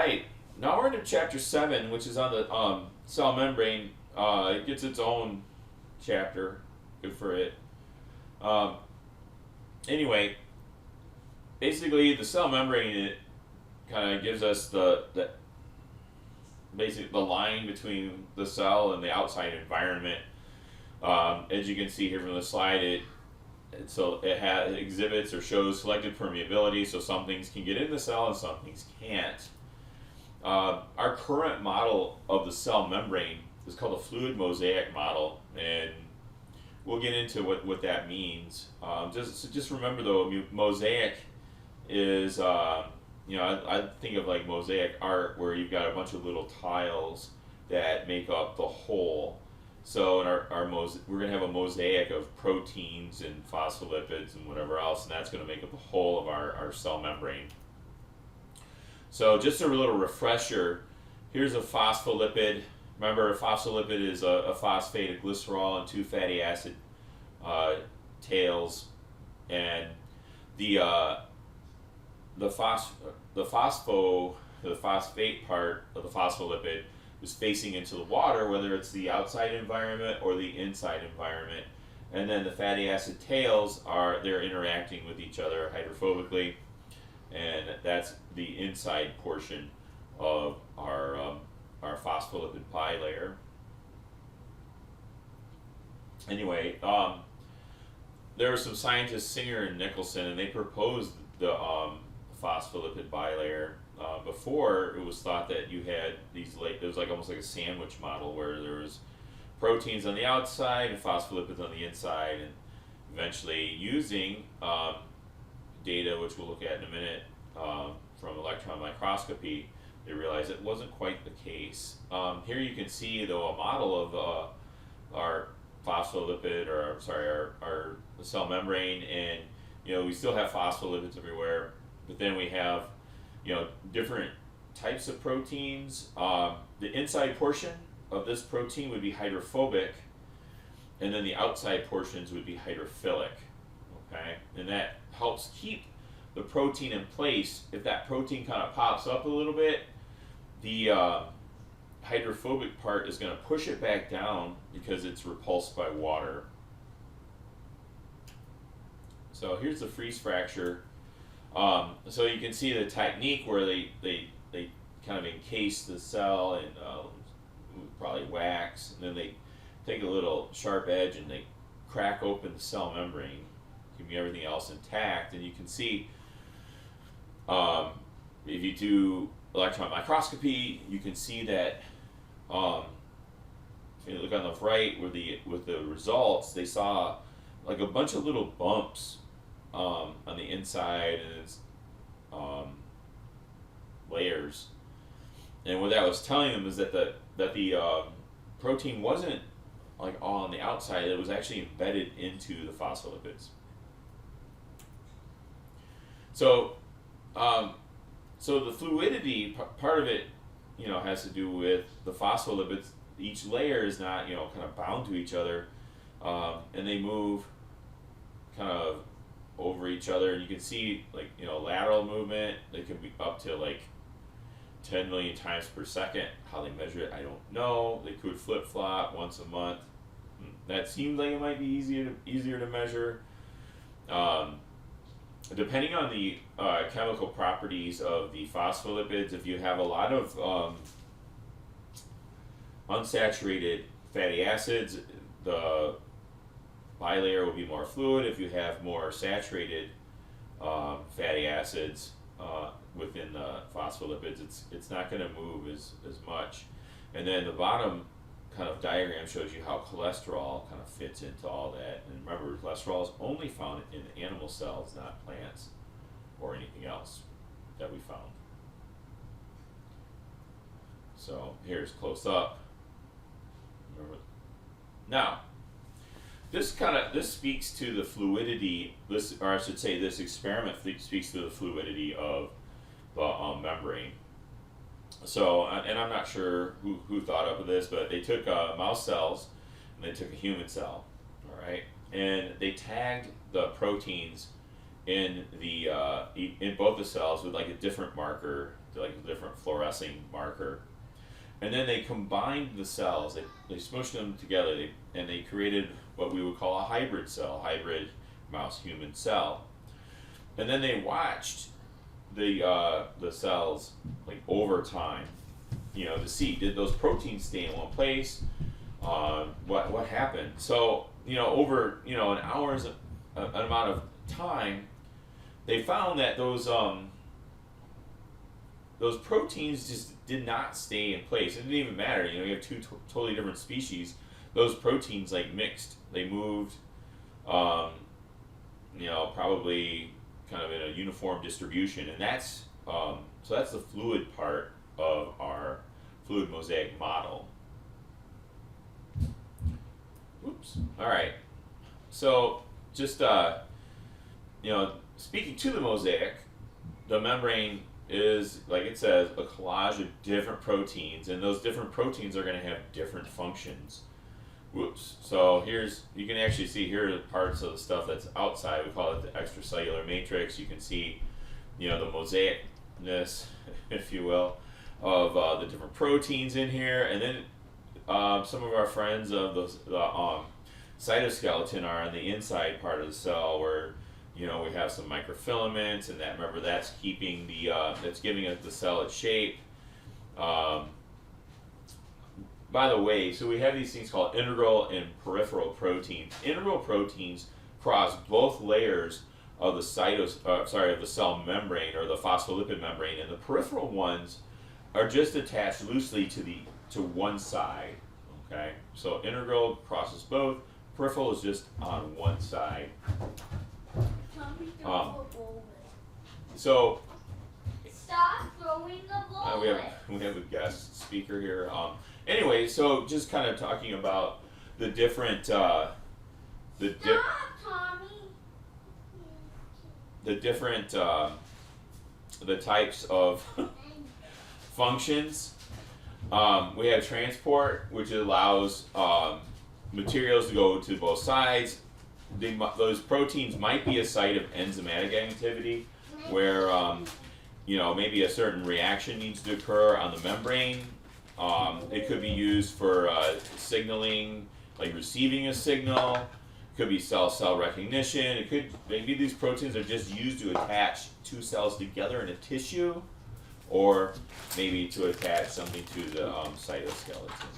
right, now we're into chapter 7, which is on the cell membrane. It gets its own chapter. Good for it. Um, anyway, basically, the cell membrane, it kind of gives us the basic the line between the cell and the outside environment. As you can see here from the slide, it exhibits or shows selected permeability, so some things can get in the cell and some things can't. Our current model of the cell membrane is called a FluidMosaic model, and we'll get into what that means. Just remember though, mosaic is I think of like mosaic art where you've got a bunch of little tiles that make up the whole. So in we're going to have a mosaic of proteins and phospholipids and whatever else, and that's going to make up the whole of our cell membrane. So just a little refresher, here's a phospholipid. Remember, a phospholipid is a phosphate, a glycerol, and two fatty acid tails, and the phosphate part of the phospholipid is facing into the water, whether it's the outside environment or the inside environment. And then the fatty acid tails they're interacting with each other hydrophobically, and that's the inside portion of our phospholipid bilayer. Anyway, there were some scientists, Singer and Nicholson, and they proposed the phospholipid bilayer. Before, it was thought that you had it was like almost like a sandwich model where there was proteins on the outside and phospholipids on the inside, and eventually using data, which we'll look at in a minute, from electron microscopy, they realized it wasn't quite the case. Here you can see though a model of our phospholipid, our cell membrane, and we still have phospholipids everywhere, but then we have different types of proteins. The inside portion of this protein would be hydrophobic, and then the outside portions would be hydrophilic. Okay, and that helps keep the protein in place. If that protein kind of pops up a little bit, the hydrophobic part is going to push it back down because it's repulsed by water. So here's the freeze fracture. So you can see the technique where they kind of encase the cell in probably wax, and then they take a little sharp edge and they crack open the cell membrane, keeping everything else intact. And you can see if you do electron microscopy, you can see that if you look on the right with the results, they saw like a bunch of little bumps on the inside and its layers, and what that was telling them is that the protein wasn't like all on the outside; it was actually embedded into the phospholipids. So, so the fluidity part of it, has to do with the phospholipids. Each layer is not kind of bound to each other, and they move kind of over each other, and you can see lateral movement. They can be up to like 10 million times per second. How they measure it, I don't know. They could flip-flop once a month. That seems like it might be easier to measure. Depending on the chemical properties of the phospholipids, if you have a lot of unsaturated fatty acids, the bilayer will be more fluid. If you have more saturated fatty acids within the phospholipids, it's not going to move as much. And then the bottom kind of diagram shows you how cholesterol kind of fits into all that. And remember, cholesterol is only found in animal cells, not plants or anything else that we found. So here's close up. Remember. Now, this speaks to the fluidity. This experiment speaks to the fluidity of the membrane. So, and I'm not sure who thought up of this, but they took mouse cells and they took a human cell, all right, and they tagged the proteins in both the cells with like a different marker, like a different fluorescent expressing marker. And then they combined the cells, they smushed them together, and they created what we would call a hybrid cell, hybrid mouse-human cell. And then they watched the cells like over time, to see, did those proteins stay in one place? What happened? So over an hour's an amount of time, they found that those proteins just did not stay in place. It didn't even matter. You have two totally different species. Those proteins like mixed. They moved, probably kind of in a uniform distribution, and that's so that's the fluid part of our FluidMosaic model. Oops. All right. So just speaking to the mosaic, the membrane is, like it says, a collage of different proteins, and those different proteins are going to have different functions. Whoops. So you can actually see here are the parts of the stuff that's outside. We call it the extracellular matrix. You can see, the mosaicness, if you will, of the different proteins in here. And then some of our friends of the cytoskeleton are on the inside part of the cell, where we have some microfilaments, and that's keeping that's giving it the cell its shape. By the way, so we have these things called integral and peripheral proteins. Integral proteins cross both layers of the of the cell membrane, or the phospholipid membrane, and the peripheral ones are just attached loosely to one side. Okay, so integral crosses both. Peripheral is just on one side. So stop throwing the ball. We have a guest speaker here. Anyway, so just kind of talking about the different Tommy. the different the types of functions. We have transport, which allows materials to go to both sides. Those proteins might be a site of enzymatic activity, where maybe a certain reaction needs to occur on the membrane. It could be used for signaling, like receiving a signal. It could be cell recognition. Maybe these proteins are just used to attach two cells together in a tissue, or maybe to attach something to the cytoskeleton.